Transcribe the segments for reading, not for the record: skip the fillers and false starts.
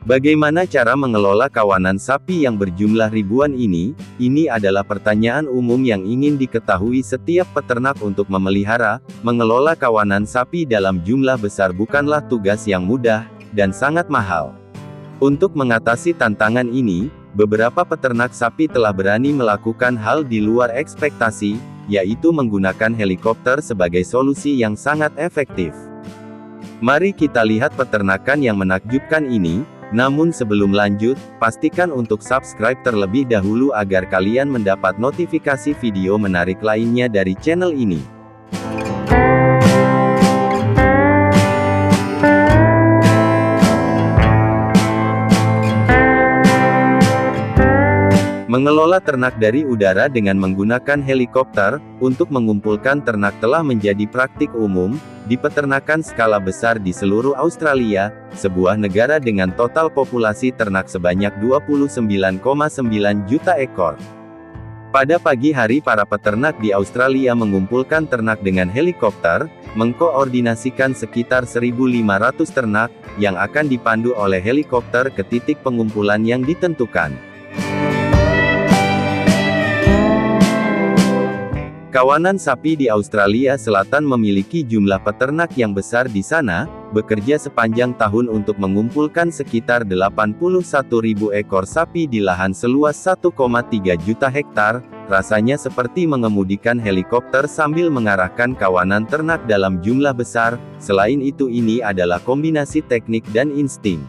Bagaimana cara mengelola kawanan sapi yang berjumlah ribuan ini? Ini adalah pertanyaan umum yang ingin diketahui setiap peternak untuk memelihara, mengelola kawanan sapi dalam jumlah besar bukanlah tugas yang mudah, dan sangat mahal. Untuk mengatasi tantangan ini, beberapa peternak sapi telah berani melakukan hal di luar ekspektasi, yaitu menggunakan helikopter sebagai solusi yang sangat efektif. Mari kita lihat peternakan yang menakjubkan ini. Namun sebelum lanjut, pastikan untuk subscribe terlebih dahulu agar kalian mendapat notifikasi video menarik lainnya dari channel ini. Mengelola ternak dari udara dengan menggunakan helikopter, untuk mengumpulkan ternak telah menjadi praktik umum, di peternakan skala besar di seluruh Australia, sebuah negara dengan total populasi ternak sebanyak 29,9 juta ekor. Pada pagi hari para peternak di Australia mengumpulkan ternak dengan helikopter, mengkoordinasikan sekitar 1.500 ternak, yang akan dipandu oleh helikopter ke titik pengumpulan yang ditentukan. Kawanan sapi di Australia Selatan memiliki jumlah peternak yang besar di sana, bekerja sepanjang tahun untuk mengumpulkan sekitar 81.000 ekor sapi di lahan seluas 1,3 juta hektar, rasanya seperti mengemudikan helikopter sambil mengarahkan kawanan ternak dalam jumlah besar. Selain itu, ini adalah kombinasi teknik dan insting.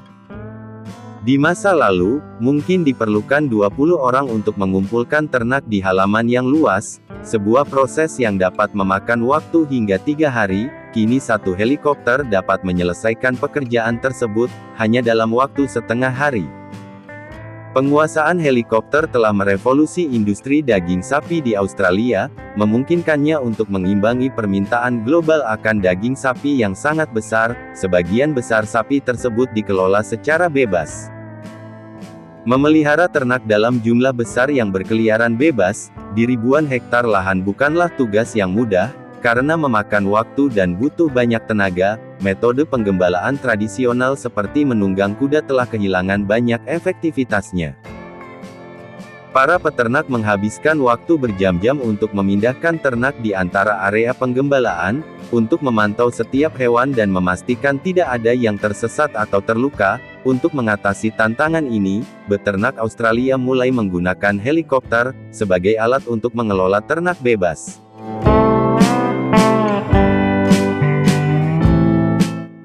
Di masa lalu, mungkin diperlukan 20 orang untuk mengumpulkan ternak di halaman yang luas, sebuah proses yang dapat memakan waktu hingga 3 hari, kini satu helikopter dapat menyelesaikan pekerjaan tersebut, hanya dalam waktu setengah hari. Penguasaan helikopter telah merevolusi industri daging sapi di Australia, memungkinkannya untuk mengimbangi permintaan global akan daging sapi yang sangat besar. Sebagian besar sapi tersebut dikelola secara bebas. Memelihara ternak dalam jumlah besar yang berkeliaran bebas, di ribuan hektar lahan bukanlah tugas yang mudah, karena memakan waktu dan butuh banyak tenaga. Metode penggembalaan tradisional seperti menunggang kuda telah kehilangan banyak efektivitasnya. Para peternak menghabiskan waktu berjam-jam untuk memindahkan ternak di antara area penggembalaan, untuk memantau setiap hewan dan memastikan tidak ada yang tersesat atau terluka. Untuk mengatasi tantangan ini, beternak Australia mulai menggunakan helikopter sebagai alat untuk mengelola ternak bebas.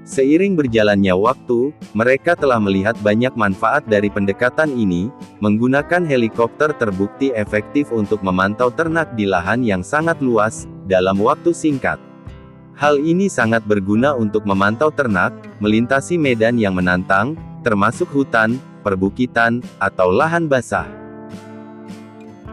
Seiring berjalannya waktu, mereka telah melihat banyak manfaat dari pendekatan ini. Menggunakan helikopter terbukti efektif untuk memantau ternak di lahan yang sangat luas, dalam waktu singkat. Hal ini sangat berguna untuk memantau ternak, melintasi medan yang menantang, termasuk hutan, perbukitan, atau lahan basah.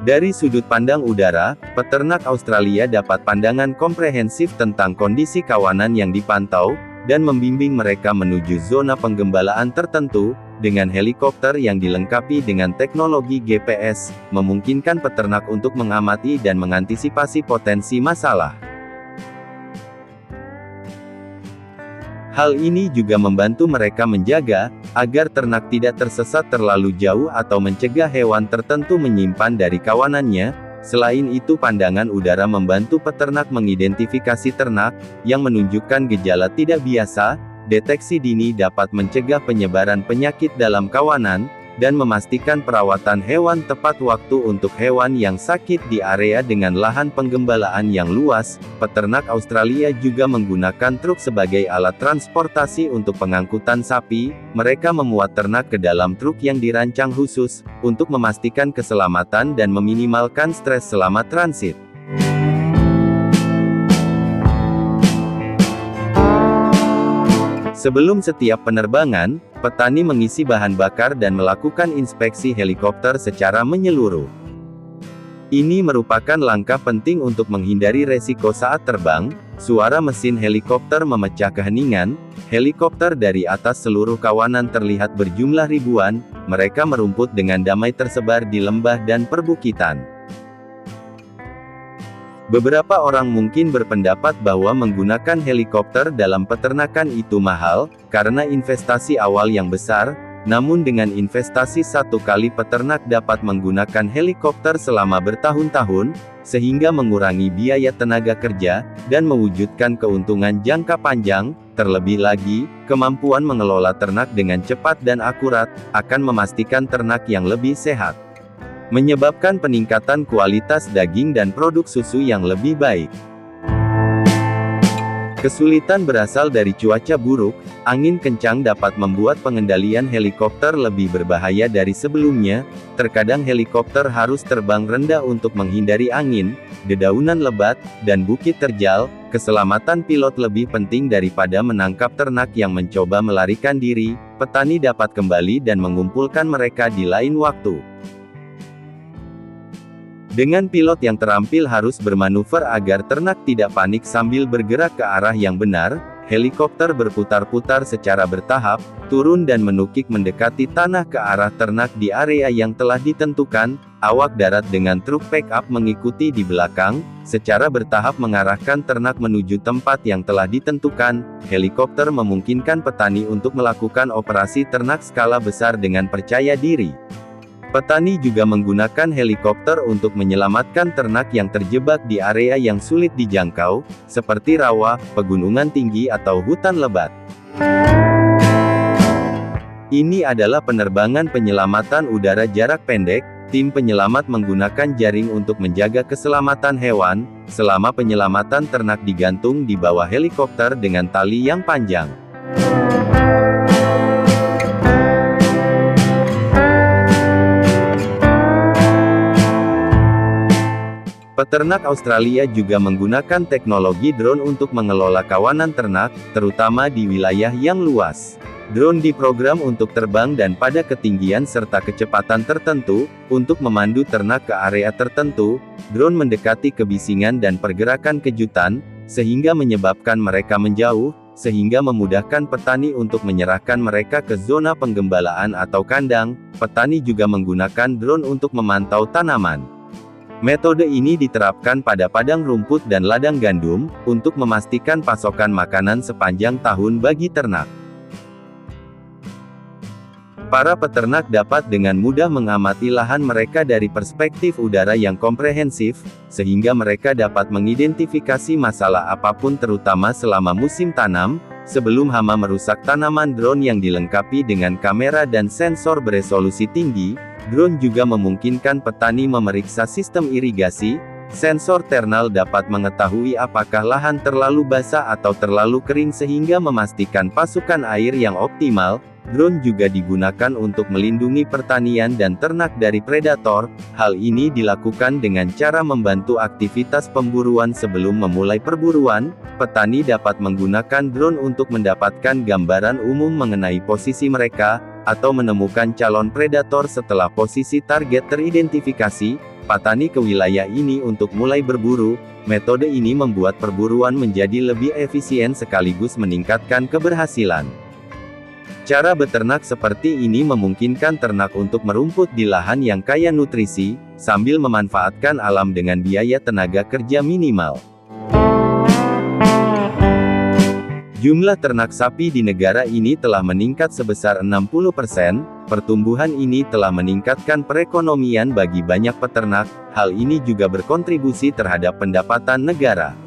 Dari sudut pandang udara, peternak Australia dapat pandangan komprehensif tentang kondisi kawanan yang dipantau, dan membimbing mereka menuju zona penggembalaan tertentu. Dengan helikopter yang dilengkapi dengan teknologi GPS, memungkinkan peternak untuk mengamati dan mengantisipasi potensi masalah. Hal ini juga membantu mereka menjaga, agar ternak tidak tersesat terlalu jauh atau mencegah hewan tertentu menyimpan dari kawanannya. Selain itu, pandangan udara membantu peternak mengidentifikasi ternak yang menunjukkan gejala tidak biasa. Deteksi dini dapat mencegah penyebaran penyakit dalam kawanan, dan memastikan perawatan hewan tepat waktu untuk hewan yang sakit di area dengan lahan penggembalaan yang luas. Peternak Australia juga menggunakan truk sebagai alat transportasi untuk pengangkutan sapi. Mereka memuat ternak ke dalam truk yang dirancang khusus, untuk memastikan keselamatan dan meminimalkan stres selama transit. Sebelum setiap penerbangan, petani mengisi bahan bakar dan melakukan inspeksi helikopter secara menyeluruh. Ini merupakan langkah penting untuk menghindari resiko saat terbang. Suara mesin helikopter memecah keheningan. Helikopter dari atas seluruh kawanan terlihat berjumlah ribuan. Mereka merumput dengan damai tersebar di lembah dan perbukitan. Beberapa orang mungkin berpendapat bahwa menggunakan helikopter dalam peternakan itu mahal, karena investasi awal yang besar. Namun dengan investasi 1 kali peternak dapat menggunakan helikopter selama bertahun-tahun, sehingga mengurangi biaya tenaga kerja, dan mewujudkan keuntungan jangka panjang. Terlebih lagi, kemampuan mengelola ternak dengan cepat dan akurat, akan memastikan ternak yang lebih sehat. Menyebabkan peningkatan kualitas daging dan produk susu yang lebih baik. Kesulitan berasal dari cuaca buruk, angin kencang dapat membuat pengendalian helikopter lebih berbahaya dari sebelumnya. Terkadang helikopter harus terbang rendah untuk menghindari angin, dedaunan lebat, dan bukit terjal. Keselamatan pilot lebih penting daripada menangkap ternak yang mencoba melarikan diri. Petani dapat kembali dan mengumpulkan mereka di lain waktu. Dengan pilot yang terampil harus bermanuver agar ternak tidak panik sambil bergerak ke arah yang benar, helikopter berputar-putar secara bertahap, turun dan menukik mendekati tanah ke arah ternak di area yang telah ditentukan. Awak darat dengan truk pick-up mengikuti di belakang, secara bertahap mengarahkan ternak menuju tempat yang telah ditentukan. Helikopter memungkinkan petani untuk melakukan operasi ternak skala besar dengan percaya diri. Petani juga menggunakan helikopter untuk menyelamatkan ternak yang terjebak di area yang sulit dijangkau, seperti rawa, pegunungan tinggi atau hutan lebat. Ini adalah penerbangan penyelamatan udara jarak pendek. Tim penyelamat menggunakan jaring untuk menjaga keselamatan hewan, selama penyelamatan ternak digantung di bawah helikopter dengan tali yang panjang. Peternak Australia juga menggunakan teknologi drone untuk mengelola kawanan ternak, terutama di wilayah yang luas. Drone diprogram untuk terbang dan pada ketinggian serta kecepatan tertentu, untuk memandu ternak ke area tertentu. Drone mendekati kebisingan dan pergerakan kejutan, sehingga menyebabkan mereka menjauh, sehingga memudahkan petani untuk menyerahkan mereka ke zona penggembalaan atau kandang. Petani juga menggunakan drone untuk memantau tanaman. Metode ini diterapkan pada padang rumput dan ladang gandum, untuk memastikan pasokan makanan sepanjang tahun bagi ternak. Para peternak dapat dengan mudah mengamati lahan mereka dari perspektif udara yang komprehensif, sehingga mereka dapat mengidentifikasi masalah apapun terutama selama musim tanam. Sebelum hama merusak tanaman, drone yang dilengkapi dengan kamera dan sensor beresolusi tinggi. Drone juga memungkinkan petani memeriksa sistem irigasi. Sensor thermal dapat mengetahui apakah lahan terlalu basah atau terlalu kering sehingga memastikan pasokan air yang optimal. Drone juga digunakan untuk melindungi pertanian dan ternak dari predator. Hal ini dilakukan dengan cara membantu aktivitas pemburuan sebelum memulai perburuan. Petani dapat menggunakan drone untuk mendapatkan gambaran umum mengenai posisi mereka, atau menemukan calon predator setelah posisi target teridentifikasi. Petani ke wilayah ini untuk mulai berburu. Metode ini membuat perburuan menjadi lebih efisien sekaligus meningkatkan keberhasilan. Cara beternak seperti ini memungkinkan ternak untuk merumput di lahan yang kaya nutrisi, sambil memanfaatkan alam dengan biaya tenaga kerja minimal. Jumlah ternak sapi di negara ini telah meningkat sebesar 60%, pertumbuhan ini telah meningkatkan perekonomian bagi banyak peternak. Hal ini juga berkontribusi terhadap pendapatan negara.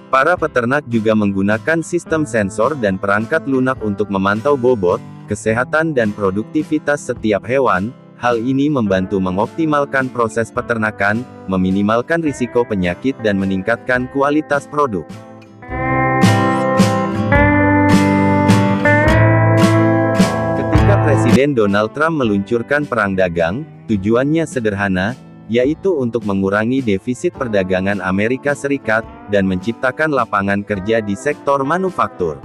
Para peternak juga menggunakan sistem sensor dan perangkat lunak untuk memantau bobot, kesehatan dan produktivitas setiap hewan. Hal ini membantu mengoptimalkan proses peternakan, meminimalkan risiko penyakit dan meningkatkan kualitas produk. Ketika Presiden Donald Trump meluncurkan perang dagang, tujuannya sederhana, yaitu untuk mengurangi defisit perdagangan Amerika Serikat, dan menciptakan lapangan kerja di sektor manufaktur.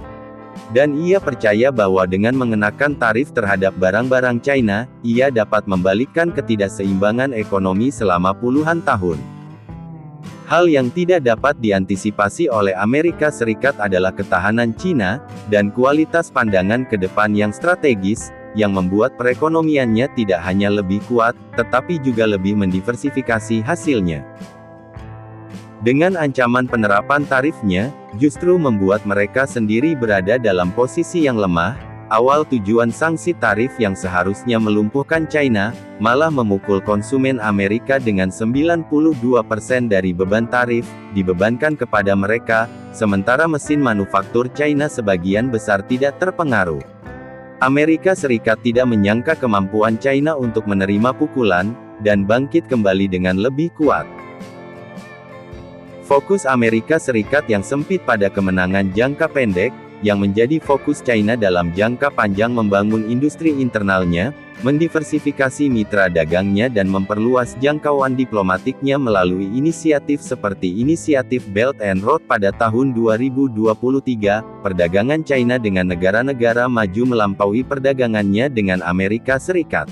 Dan ia percaya bahwa dengan mengenakan tarif terhadap barang-barang China, ia dapat membalikkan ketidakseimbangan ekonomi selama puluhan tahun. Hal yang tidak dapat diantisipasi oleh Amerika Serikat adalah ketahanan China, dan kualitas pandangan ke depan yang strategis, yang membuat perekonomiannya tidak hanya lebih kuat, tetapi juga lebih mendiversifikasi hasilnya. Dengan ancaman penerapan tarifnya, justru membuat mereka sendiri berada dalam posisi yang lemah. Awal tujuan sanksi tarif yang seharusnya melumpuhkan China, malah memukul konsumen Amerika dengan 92% dari beban tarif, dibebankan kepada mereka, sementara mesin manufaktur China sebagian besar tidak terpengaruh. Amerika Serikat tidak menyangka kemampuan China untuk menerima pukulan, dan bangkit kembali dengan lebih kuat. Fokus Amerika Serikat yang sempit pada kemenangan jangka pendek, yang menjadi fokus China dalam jangka panjang membangun industri internalnya, mendiversifikasi mitra dagangnya dan memperluas jangkauan diplomatiknya melalui inisiatif seperti inisiatif Belt and Road pada tahun 2023, perdagangan China dengan negara-negara maju melampaui perdagangannya dengan Amerika Serikat.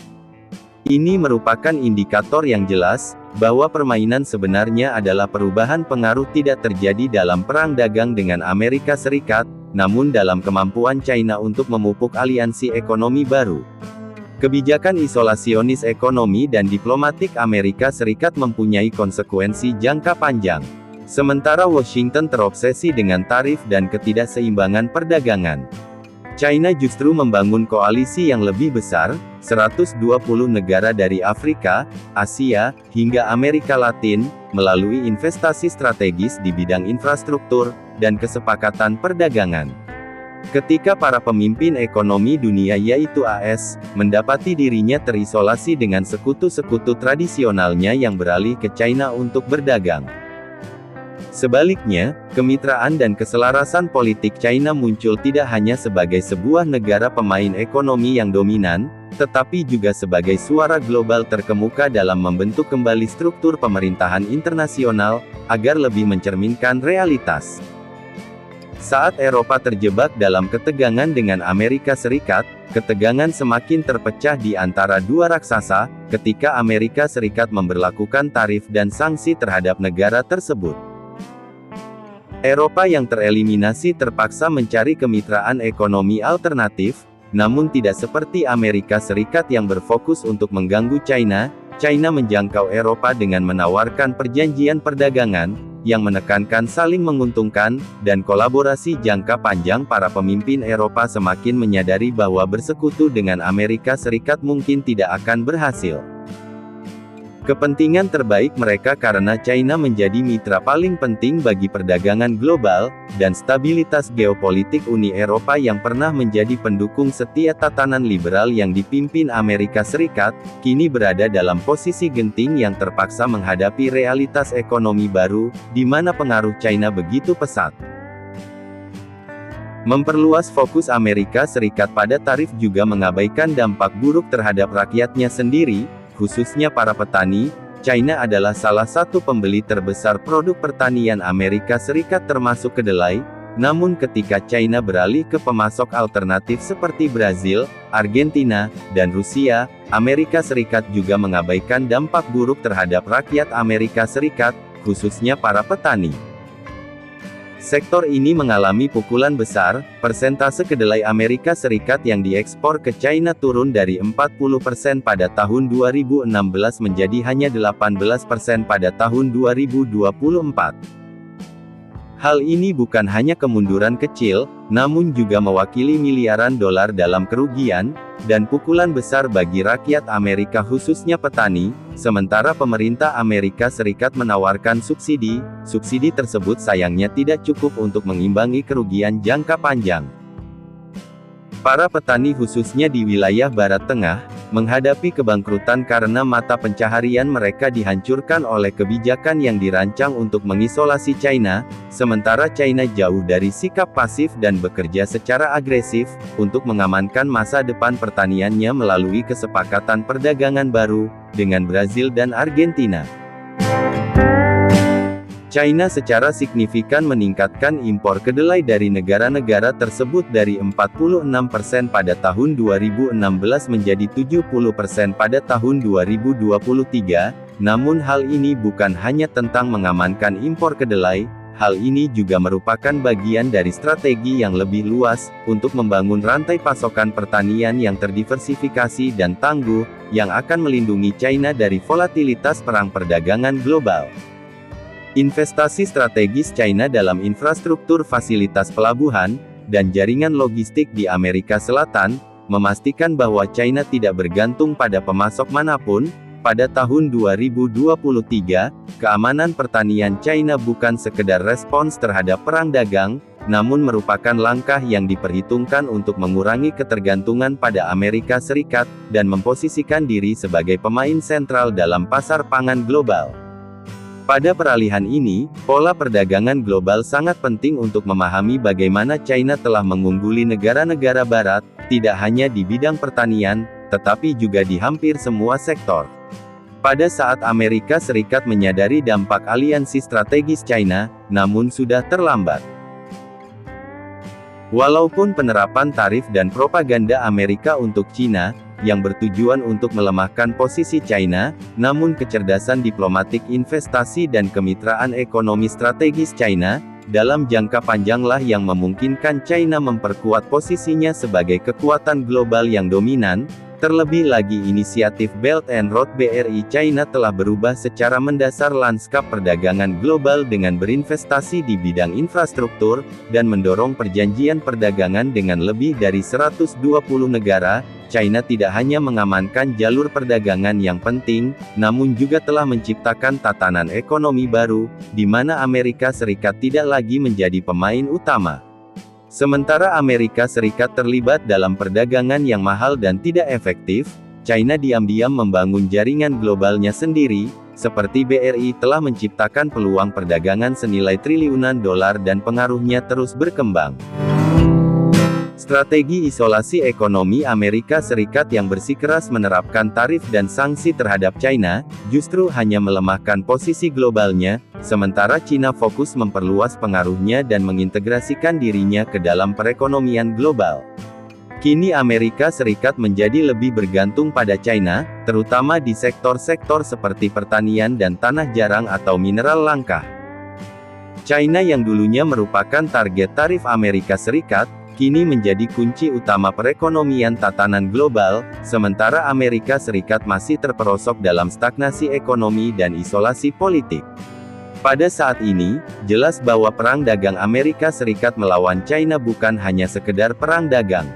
Ini merupakan indikator yang jelas, bahwa permainan sebenarnya adalah perubahan pengaruh tidak terjadi dalam perang dagang dengan Amerika Serikat, namun dalam kemampuan China untuk memupuk aliansi ekonomi baru. Kebijakan isolasionis ekonomi dan diplomatik Amerika Serikat mempunyai konsekuensi jangka panjang. Sementara Washington terobsesi dengan tarif dan ketidakseimbangan perdagangan. China justru membangun koalisi yang lebih besar, 120 negara dari Afrika, Asia, hingga Amerika Latin, melalui investasi strategis di bidang infrastruktur, dan kesepakatan perdagangan. Ketika para pemimpin ekonomi dunia yaitu AS, mendapati dirinya terisolasi dengan sekutu-sekutu tradisionalnya yang beralih ke China untuk berdagang. Sebaliknya, kemitraan dan keselarasan politik China muncul tidak hanya sebagai sebuah negara pemain ekonomi yang dominan, tetapi juga sebagai suara global terkemuka dalam membentuk kembali struktur pemerintahan internasional, agar lebih mencerminkan realitas. Saat Eropa terjebak dalam ketegangan dengan Amerika Serikat, ketegangan semakin terpecah di antara dua raksasa, ketika Amerika Serikat memberlakukan tarif dan sanksi terhadap negara tersebut. Eropa yang tereliminasi terpaksa mencari kemitraan ekonomi alternatif, namun tidak seperti Amerika Serikat yang berfokus untuk mengganggu China. China menjangkau Eropa dengan menawarkan perjanjian perdagangan, yang menekankan saling menguntungkan, dan kolaborasi jangka panjang. Para pemimpin Eropa semakin menyadari bahwa bersekutu dengan Amerika Serikat mungkin tidak akan berhasil. Kepentingan terbaik mereka karena China menjadi mitra paling penting bagi perdagangan global, dan stabilitas geopolitik Uni Eropa yang pernah menjadi pendukung setia tatanan liberal yang dipimpin Amerika Serikat, kini berada dalam posisi genting yang terpaksa menghadapi realitas ekonomi baru, di mana pengaruh China begitu pesat. Memperluas fokus Amerika Serikat pada tarif juga mengabaikan dampak buruk terhadap rakyatnya sendiri, khususnya para petani. China adalah salah satu pembeli terbesar produk pertanian Amerika Serikat termasuk kedelai, namun ketika China beralih ke pemasok alternatif seperti Brazil, Argentina, dan Rusia, Amerika Serikat juga mengabaikan dampak buruk terhadap rakyat Amerika Serikat, khususnya para petani. Sektor ini mengalami pukulan besar, persentase kedelai Amerika Serikat yang diekspor ke China turun dari 40% pada tahun 2016 menjadi hanya 18% pada tahun 2024. Hal ini bukan hanya kemunduran kecil, namun juga mewakili miliaran dolar dalam kerugian, dan pukulan besar bagi rakyat Amerika khususnya petani, sementara pemerintah Amerika Serikat menawarkan subsidi. Subsidi tersebut sayangnya tidak cukup untuk mengimbangi kerugian jangka panjang. Para petani khususnya di wilayah Barat Tengah, menghadapi kebangkrutan karena mata pencaharian mereka dihancurkan oleh kebijakan yang dirancang untuk mengisolasi China, sementara China jauh dari sikap pasif dan bekerja secara agresif, untuk mengamankan masa depan pertaniannya melalui kesepakatan perdagangan baru, dengan Brazil dan Argentina. China secara signifikan meningkatkan impor kedelai dari negara-negara tersebut dari 46% pada tahun 2016 menjadi 70% pada tahun 2023, namun hal ini bukan hanya tentang mengamankan impor kedelai, hal ini juga merupakan bagian dari strategi yang lebih luas, untuk membangun rantai pasokan pertanian yang terdiversifikasi dan tangguh, yang akan melindungi China dari volatilitas perang perdagangan global. Investasi strategis China dalam infrastruktur fasilitas pelabuhan, dan jaringan logistik di Amerika Selatan, memastikan bahwa China tidak bergantung pada pemasok manapun. Pada tahun 2023, keamanan pertanian China bukan sekedar respons terhadap perang dagang, namun merupakan langkah yang diperhitungkan untuk mengurangi ketergantungan pada Amerika Serikat, dan memposisikan diri sebagai pemain sentral dalam pasar pangan global. Pada peralihan ini, pola perdagangan global sangat penting untuk memahami bagaimana China telah mengungguli negara-negara Barat, tidak hanya di bidang pertanian, tetapi juga di hampir semua sektor. Pada saat Amerika Serikat menyadari dampak aliansi strategis China, namun sudah terlambat. Walaupun penerapan tarif dan propaganda Amerika untuk China, yang bertujuan untuk melemahkan posisi China, namun kecerdasan diplomatik investasi dan kemitraan ekonomi strategis China, dalam jangka panjanglah yang memungkinkan China memperkuat posisinya sebagai kekuatan global yang dominan. Terlebih lagi inisiatif Belt and Road BRI China telah berubah secara mendasar lanskap perdagangan global dengan berinvestasi di bidang infrastruktur, dan mendorong perjanjian perdagangan dengan lebih dari 120 negara. China tidak hanya mengamankan jalur perdagangan yang penting, namun juga telah menciptakan tatanan ekonomi baru, di mana Amerika Serikat tidak lagi menjadi pemain utama. Sementara Amerika Serikat terlibat dalam perdagangan yang mahal dan tidak efektif, China diam-diam membangun jaringan globalnya sendiri, seperti BRI telah menciptakan peluang perdagangan senilai triliunan dolar dan pengaruhnya terus berkembang. Strategi isolasi ekonomi Amerika Serikat yang bersikeras menerapkan tarif dan sanksi terhadap China, justru hanya melemahkan posisi globalnya, sementara China fokus memperluas pengaruhnya dan mengintegrasikan dirinya ke dalam perekonomian global. Kini Amerika Serikat menjadi lebih bergantung pada China, terutama di sektor-sektor seperti pertanian dan tanah jarang atau mineral langka. China yang dulunya merupakan target tarif Amerika Serikat, kini menjadi kunci utama perekonomian tatanan global, sementara Amerika Serikat masih terperosok dalam stagnasi ekonomi dan isolasi politik. Pada saat ini, jelas bahwa perang dagang Amerika Serikat melawan China bukan hanya sekedar perang dagang.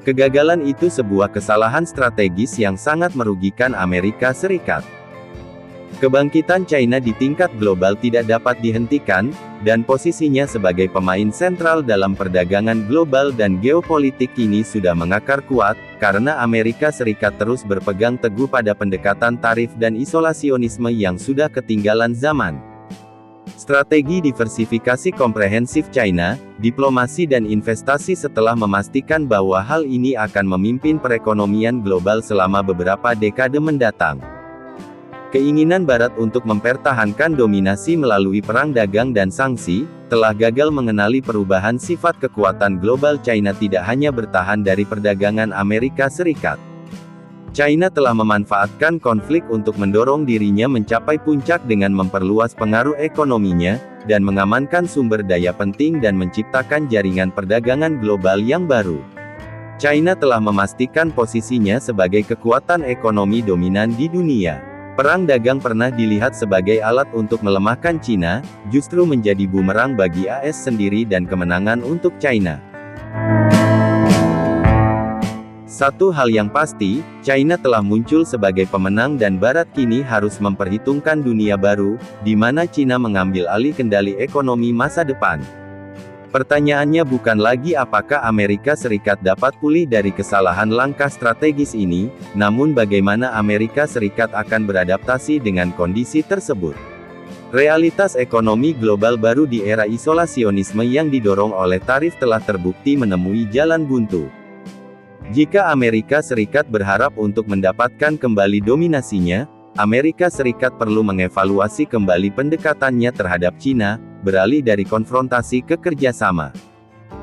Kegagalan itu sebuah kesalahan strategis yang sangat merugikan Amerika Serikat. Kebangkitan China di tingkat global tidak dapat dihentikan, dan posisinya sebagai pemain sentral dalam perdagangan global dan geopolitik kini sudah mengakar kuat, karena Amerika Serikat terus berpegang teguh pada pendekatan tarif dan isolasionisme yang sudah ketinggalan zaman. Strategi diversifikasi komprehensif China, diplomasi dan investasi setelah memastikan bahwa hal ini akan memimpin perekonomian global selama beberapa dekade mendatang. Keinginan Barat untuk mempertahankan dominasi melalui perang dagang dan sanksi, telah gagal mengenali perubahan sifat kekuatan global. China tidak hanya bertahan dari perdagangan Amerika Serikat. China telah memanfaatkan konflik untuk mendorong dirinya mencapai puncak dengan memperluas pengaruh ekonominya, dan mengamankan sumber daya penting dan menciptakan jaringan perdagangan global yang baru. China telah memastikan posisinya sebagai kekuatan ekonomi dominan di dunia. Perang dagang pernah dilihat sebagai alat untuk melemahkan China, justru menjadi bumerang bagi AS sendiri dan kemenangan untuk China. Satu hal yang pasti, China telah muncul sebagai pemenang dan Barat kini harus memperhitungkan dunia baru, di mana China mengambil alih kendali ekonomi masa depan. Pertanyaannya bukan lagi apakah Amerika Serikat dapat pulih dari kesalahan langkah strategis ini, namun bagaimana Amerika Serikat akan beradaptasi dengan kondisi tersebut. Realitas ekonomi global baru di era isolasionisme yang didorong oleh tarif telah terbukti menemui jalan buntu. Jika Amerika Serikat berharap untuk mendapatkan kembali dominasinya, Amerika Serikat perlu mengevaluasi kembali pendekatannya terhadap China, beralih dari konfrontasi ke kerjasama.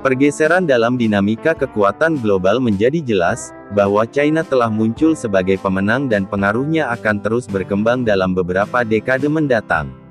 Pergeseran dalam dinamika kekuatan global menjadi jelas, bahwa China telah muncul sebagai pemenang dan pengaruhnya akan terus berkembang dalam beberapa dekade mendatang.